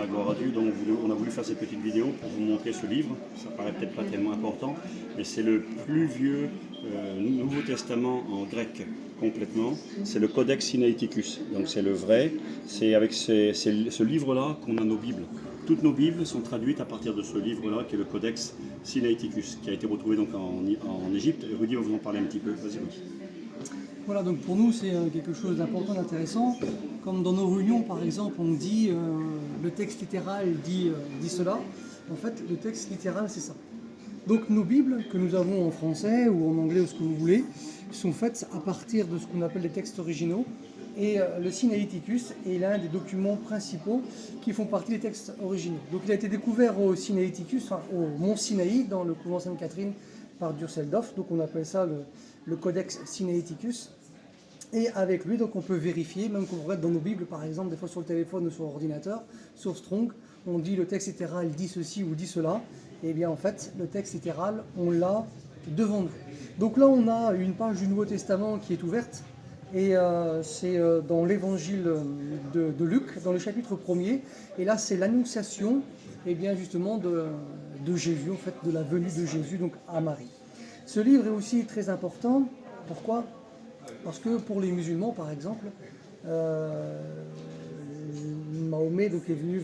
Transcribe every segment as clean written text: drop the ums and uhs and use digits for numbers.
la gloire à Dieu. Donc on a voulu faire cette petite vidéo pour vous montrer ce livre. Ça paraît peut-être pas tellement important, mais c'est le plus vieux Nouveau Testament en grec complètement. C'est le Codex Sinaiticus. Donc c'est le vrai. C'est avec ce livre-là qu'on a nos Bibles. Toutes nos Bibles sont traduites à partir de ce livre-là, qui est le Codex Sinaiticus, qui a été retrouvé donc en Égypte. Et Rudy va vous en parler un petit peu. Vas-y, Rudy. Voilà, donc pour nous c'est quelque chose d'important, d'intéressant. Comme dans nos réunions par exemple, on dit le texte littéral dit cela. En fait, le texte littéral c'est ça. Donc nos Bibles que nous avons en français ou en anglais ou ce que vous voulez, sont faites à partir de ce qu'on appelle les textes originaux. Et le Sinaiticus est l'un des documents principaux qui font partie des textes originaux. Donc il a été découvert au Sinaiticus, enfin, au mont Sinaï, dans le couvent Sainte-Catherine, par Dürseldorf. Donc on appelle ça le Codex Sinaiticus. Et avec lui, donc on peut vérifier, même qu'on regarde dans nos Bibles, par exemple, des fois sur le téléphone ou sur l'ordinateur, sur Strong, on dit le texte littéral dit ceci ou dit cela. Et bien en fait, le texte littéral, on l'a devant nous. Donc là, on a une page du Nouveau Testament qui est ouverte. Et c'est dans l'évangile de Luc, dans le chapitre 1er. Et là, c'est l'annonciation, et bien justement, de Jésus, en fait, de la venue de Jésus donc à Marie. Ce livre est aussi très important. Pourquoi ? Parce que pour les musulmans, par exemple, Mahomet donc, est venu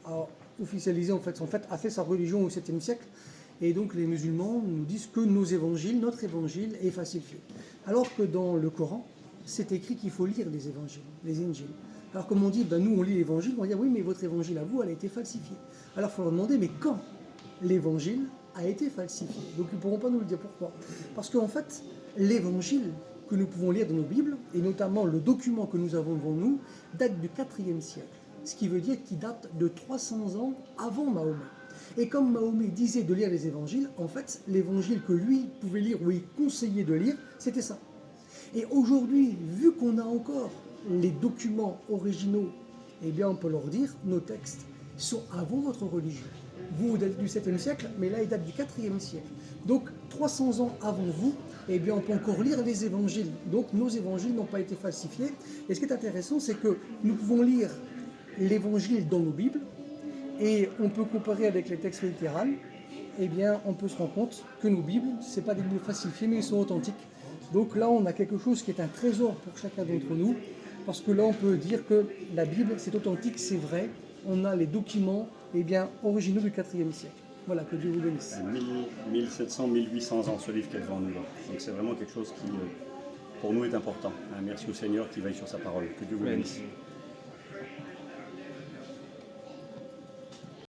a officialisé, en fait, a fait sa religion au 7e siècle. Et donc les musulmans nous disent que notre évangile est falsifié. Alors que dans le Coran, c'est écrit qu'il faut lire les évangiles, les Injils. Alors comme on dit, nous on lit l'évangile, on va dire oui mais votre évangile à vous, elle a été falsifiée. Alors il faut leur demander mais quand l'évangile a été falsifié? Donc ils ne pourront pas nous le dire pourquoi. Parce qu'en fait, l'évangile que nous pouvons lire dans nos Bibles, et notamment le document que nous avons devant nous, date du 4e siècle. Ce qui veut dire qu'il date de 300 ans avant Mahomet. Et comme Mahomet disait de lire les évangiles, en fait, l'évangile que lui pouvait lire ou il conseillait de lire, c'était ça. Et aujourd'hui, vu qu'on a encore les documents originaux, eh bien on peut leur dire, nos textes sont avant votre religion. Vous datent du 7e siècle, mais là ils datent du 4e siècle. Donc 300 ans avant vous, eh bien on peut encore lire les évangiles. Donc nos évangiles n'ont pas été falsifiés. Et ce qui est intéressant, c'est que nous pouvons lire l'évangile dans nos Bibles, et on peut comparer avec les textes littéraux, eh bien on peut se rendre compte que nos Bibles, ce n'est pas des Bibles falsifiées, mais ils sont authentiques. Donc là, on a quelque chose qui est un trésor pour chacun d'entre nous, parce que là, on peut dire que la Bible, c'est authentique, c'est vrai. On a les documents originaux du 4e siècle. Voilà, que Dieu vous bénisse. 1700, 1800 ans, ce livre qui est devant nous. Donc c'est vraiment quelque chose qui, pour nous, est important. Merci au Seigneur qui veille sur sa parole. Que Dieu vous bénisse.